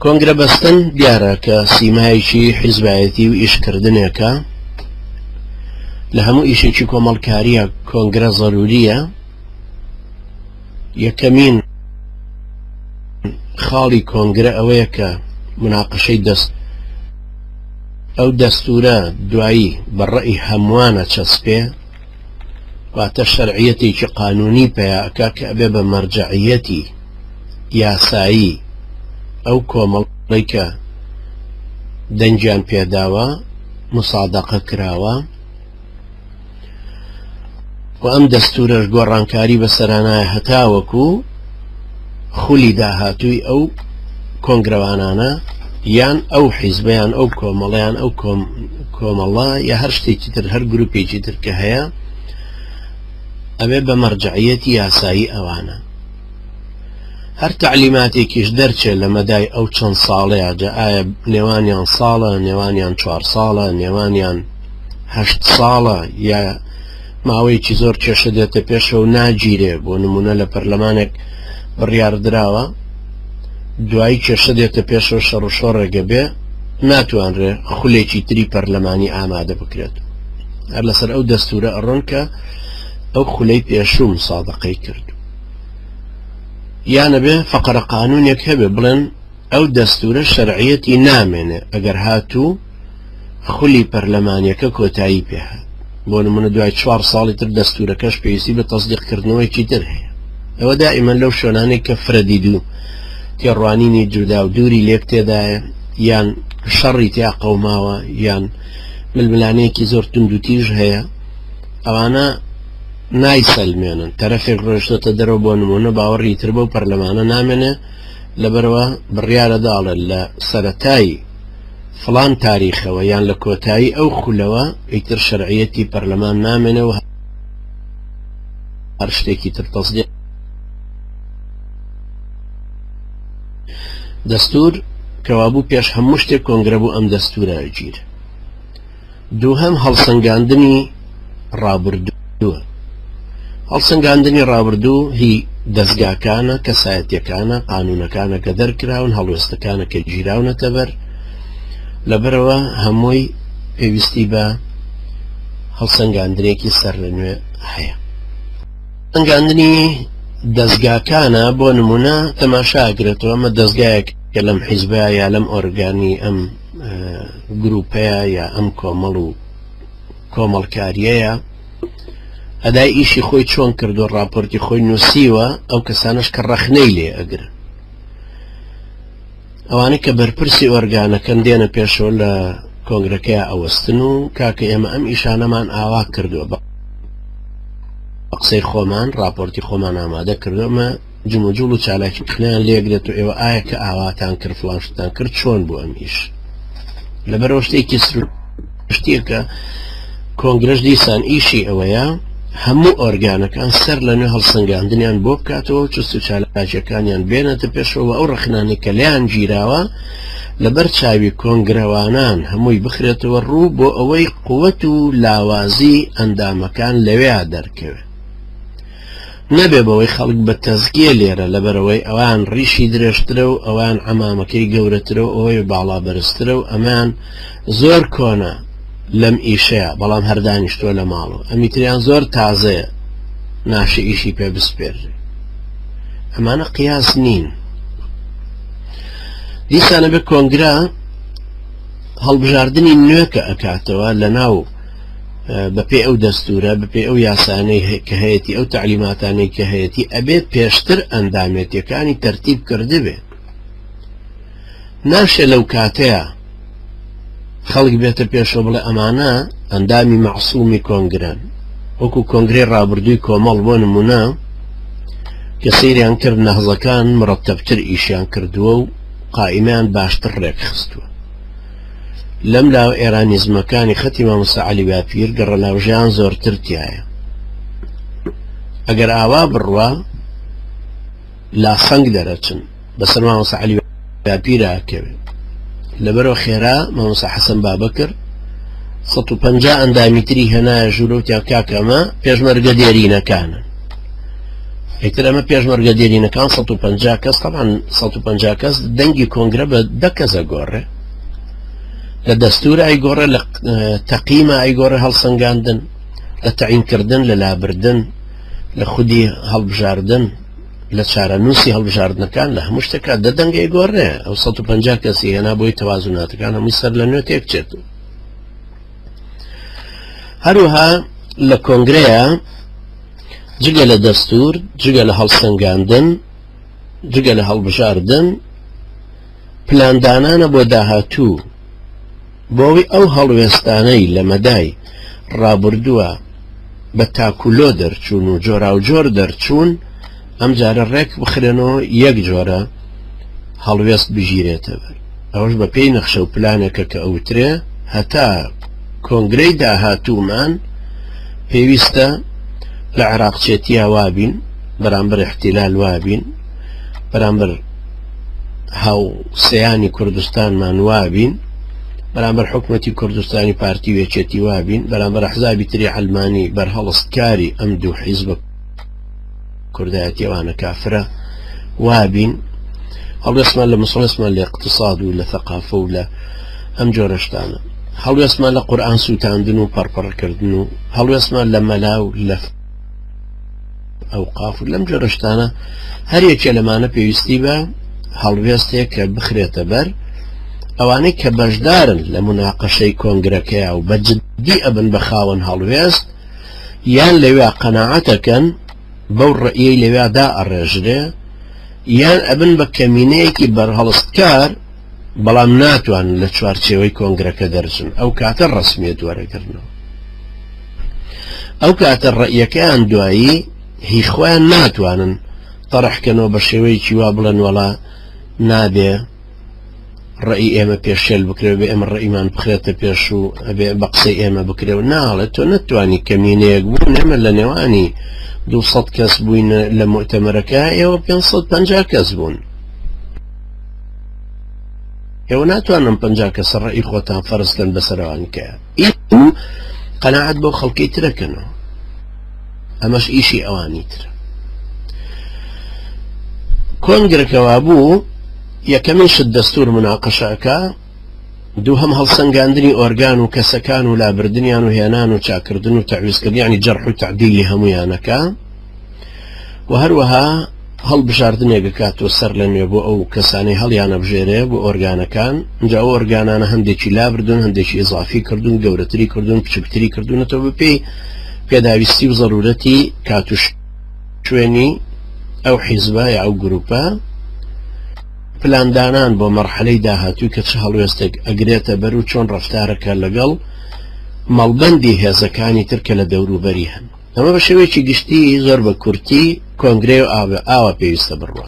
کۆنگرە بەستن دیارە کە سیمایەکی حیزبایەتی و ئیشکردنێکە لە هەموو ئیشێکی کۆمەڵکاریە کۆنگرە ضەروریە. یەکەمین خاڵی کۆنگرە ئەوەیە کە مناقشەی ئەو دەستورە دوایی بەڕێی هەمووانە چەسپێ، واتە شەرعیەتێکی قانونی پێیاکە کە ئەبێ بە مەرجەعیەتی یاسایی ئەو کۆمەڵی کە دەنجیان پێداوە مصادقە کراوە، و ئەم دەستورەش گۆڕانکاری بەسەرانایە هەتاوەکو خولی داهاتووی ئەو کۆنگرەوانانە یان ئەو حیزبیان ئەو کۆمەڵیان ئەو کۆمەڵە یا هەر شتێکی تر هەر گروپێکی تر کە هەیە ئەبێ بە مەرجەعیەتی یاسایی ئەوانە. هەر تعلیماتێکیش دەرچێت لە مەدای ئەو چەند ساڵەیە، جا ئایا نێوانیان ساڵە، نێوانیان 4 ساڵە، نێوانیان 8 ساڵە، یا ماوەیەکی زۆر کێشە دێتە پێشەوە ناگیرێ. بۆ نمونە لە پەرلەمانێک بڕیاردراوە دوایی کێشە دێتە پێشەوە شەڕ و شۆڕێگە بێ ناتوانرێ خولێکی تری پەرلەمانی ئامادە بکرێت. هەر لەسەر ئەو دەستورە ئەڕۆن کە ئەو خولەی پێشوو مسادقەی کرد. یانە بێ فەقەرە قانونێک هەبێ بڵێن ئەو دەستورە شەرعیەتی نامێنێ ئەگەر هاتوو خولی پەرلەمانیەکە کۆتایی پێهات. بۆ نمونە دوای 4 ساڵی تر دەستورەکەش پێویستی بە تەصدیقکردنەوەیکی تر هەیە. ئەوە دائیمەن لەو شوێنانێک کە فرەدید و تێڕوانینی جودا و دووری لێک تێدایە، یان شەڕی تیا قەوماوە، یان ململانەیەکی زۆر تند و تیژ هەیە، ئەوانە نایسەلمێنن. تەرەفێک ڕۆیشتۆتە دەرەوە بۆ نمونە باوەڕی تر بەو پەرلەمانە نامێنێ، لەبەرەوە بڕیارە داڵێت لە سەرەتایی فلان تاریخەوە یان لە کۆتایی ئەو خولەوە ئیتر شەرعیەتی پەرلەمان نامێنەوە هەر شتێکی تر تەصدیق. دەستور کەوابوو پێش هەموو شتێک کۆنگرە بوو ئەم دەستورە گیر. دووهەم هەڵسەنگاندنی ڕابردووە. هەڵسەنگاندنی ڕابردوو هی دەستگاکانە، کەسایەتیەکانە، قانونەکانە کە دەرکراون، هەڵوێستەکانە کە گیراونەتە بەر، لەبەرەوە هەمووی پێویستی بە هەڵسەنگاندنێکی سەر لە نوێ هەیە. هەڵسەنگاندنی دەستگاکانە بۆ نمونە تەماشاگرێتەوە ئەمە دەستگایەک کە لەم حیزبە یا لەم ئۆرگانی ئەم گروپەیە یا ئەم کۆمەڵ و کۆمەڵکاریەیە ئەدای ئیشی خۆی چۆن کردو، راپۆرتی خۆی نووسیوە، ئەو کەسانش کە ڕەخنەی لێ ئەگرن. ئەوانە کە بەرپرسی ئۆرگانەکەن دێنە پێشەوە لە کۆنگرەکەی ئەوەستن و کاکە ئێمە ئەم ئیشانەمان ئاوا کردووە، بە قسەی خۆمان راپۆرتی خۆمان ئامادە کردومە، جموجوڵ و چالاکی خلیان لێگرێت و ئێوە ئایا کە ئاواتان کرد فڵان شتان کرد چۆن بوو ئەم ئیش. لەبەرەوە شتێکی شتێکە کۆنگرەش دیسان ئیشی ئەوەیە هەموو ئۆرگانەکان سەر لە نوێ هەڵسەنگاندنیان بۆ بکاتەوە، چست و چالاکیەکانیان بێنێتە پێشەوە، ئەو ڕەخنانی کە لیان گیراوە لەبەر چاوی کۆنگرەوانان هەمووی بخرێتەوە ڕوو بۆ ئەوەی قووەت و لاوازی ئەندامەکان لەوێ دەرکەوێت، نەبێ بەوەی خەڵک بە تەزکیە لێرە، لەبەرەوەی ئەوان ڕیشی درێژترە و ئەوان عەمامەکەی گەورەترە و ئەوەی باڵا بەرزترە و ئەمان زۆر کۆنە لەم ئیشەیە، بەڵام هەردانیشتووە لە ماڵەوە، ئەمیتریان زۆر تازەیە ناشە ئیشی پێ بسپێرێ. ئەمانە قیاس نین. دیسانە بێ کۆنگرە هەڵبژاردننی نوێکە ئەکاتەوە لە ناو بەپێ ئەو دەستورە، بەپێ ئەو یاسانەی کە هەیەی، ئەو تعلیماتانەی کە هەیەی، ئەبێت پێشتر ئەندامێتیەکانی تەرتیب کردبێ. ناشێ لەو کاتەیە خەڵک بێتە پێشەوە بڵێ ئەمانە ئەندامی مەعسوومی کۆنگرن، وەکو کۆنگرەی ڕابردووی کۆمەڵ بۆ نمونە کە سەیریان کرد نەهزەکان مرەتەبتر ئیشیان کردووە و قائیمیان باشتر ڕێکخستووە. لەم لاوە ئێرانیزمەکانی خەتی مامۆستا عەلی باپیر گەڕەلاوژیان زۆرتر تایە. ئەگەر ئاوا بڕوا لافەنگ دەرەچن بەسەر مامۆستا عەلی باپیرە ئەکەوێت. لەبەرەوە خێرا مامۆستا حەسەن بابەکر 150 ئەندامی تری هێنایە ژوورە وتیان کاکەمە پێشمەرگە دێرینەکانن، ئیتر ئەمە پێشمەرگە دێرینەکان 150 کەس طبعا 150 کەس دەنگی کۆنگرە بە 10 کەس ئەگۆڕێ لە دەستورە ئەیگۆڕێ لە تەقیمە ئەیگۆڕێ هەڵسەنگاندن لە تەعینکردن لە لابردن لە خودی هەڵبژاردن لە چارەنووسی هەڵبژاردنەکان لە هەموو شتێکە دەدەنگی گۆڕێ ئەو 150 کەسی هێنا بۆی تەوازوناتەکان هەمووی سەر لە نوێ تێکچێت هەروەها لە کۆنگرەیە جگە لە دەستور جگە لە هەڵسەنگاندن جگە لە هەڵبژاردن پلاندانانە بۆ داهاتوو بۆەوەی ئەو هەڵوێستانەی لە مەدای ڕابردووە بە تاکولۆ دەرچوون و جۆرا و جۆر دەرچوون ئەم جارە ڕێک بخرێنەوە یەک جۆرە هەڵوێست بژیرێتە بەر ئەوەش بە پێی نەخشە و پلانێکە کە ئەوترێ هەتا کۆنگرەی داهاتوومان پێویستە لە عێراقچێتیە وابین بەرامبەر احتیلال وابین بەرامبەر هاوسەیانی کوردستانمان وابین بەرامبەر حکومەتی کوردستانی پارتی وێچێتی وابین بەرامبەر ئەحزابی تری عەلمانی بەرهەڵستکاری ئەم دوو حیزبە کوردایەتیەوانە کافرە وابین هەڵوێستمان لە مسڵێسمان لە اقتصاد و لە ثەقافە و لە ئەم جۆرەشتانە هەڵوێستمان لە قورئان سووتاندن و پەرپەڕکردن و هەڵوێستمان لە مەلا و لە ئەوقاف و لەم جۆرەشتانە هەر یەکێ لەمانە پێویستی بە هەڵوێستێک کە بخرێتە بەر ئەوانەی کە بەشدارن لە مناقەشەی کۆنگرەکەیە و بە جددی ئەبن بە خاوەن هەڵوێست یان لەوێ قەناعەتەکەن بەو ڕەئیەی لەوێدا ئەڕێژرێ یان ئەبن بە کەمینەیەکی بەرهەڵستکار بەڵام ناتوانن لە چوارچێوەی کۆنگرەکە دەرچن ئەو کاتە ڕەسمیەت وەرەگرنەوە ئەو کاتە ڕەئیەکەیان دوایی هیچ خۆیان ناتوانن تەڕەحکەنەوە بە شێوەیەکی وا بڵێن وەڵا نابێ ڕەئی ئێمە پێشێل بکرێت بێ ئێمە ڕەئیمان بخرێتە پێش و ئەبێ بە قسەی ئێمە بکرێت ناڵێت تۆ نەتوانی کەمینەیەک بوون ئێمە لە نێوانی 200 کەس بووین لە مؤتەمەرەکە ئێوە 550 کەس بوون ئێوە ناتوانم 50 کەس ڕەئی خۆتان فەرزکەن بەسەرەوانکەیە و قەناعەت بۆ خەڵکی ترەکەنەوە ئەمەش ئیشی ئەوانی ترە کۆنگرەکەوا بوو یەکەمین شت دەستور مناقەشەکە دووهەم هەڵسەنگاندنی ئۆرگان و کەسەکان و لابردنیان و هێنان و چاکردن و تەعویزکردنیانی جەرح و تعدیلی هەمویانەکە و هەروەها هەڵبژاردنێک کاتۆ سەر لە نوێ بۆ ئەو کەسانی هەڵیانە بژێرێ بۆ ئۆرگانەکان اینجا ئەو ئۆرگانانە هەندێکی لابردون هەندێکی ئضافی کردون گەورەتری کردون بچکتری کردوونەتەوە بەپێی پێداویستی و ضرورەتی کاتوش شوێنی ئەو حیزبە یا ئەو گروپە پلاندانان بۆ مەرحەلەی داهاتووی کە چه هەڵوێستێک ئەگرێتە بەر و چۆن ڕەفتارەکە لەگەڵ مەڵبەندی هێزەکانی ترکە لە دەوروبەری هەن ئەمە بە شێوەیەکی گشتی زۆر بە کورتی کۆنگرێ و ئاوە پێویستە بڕوە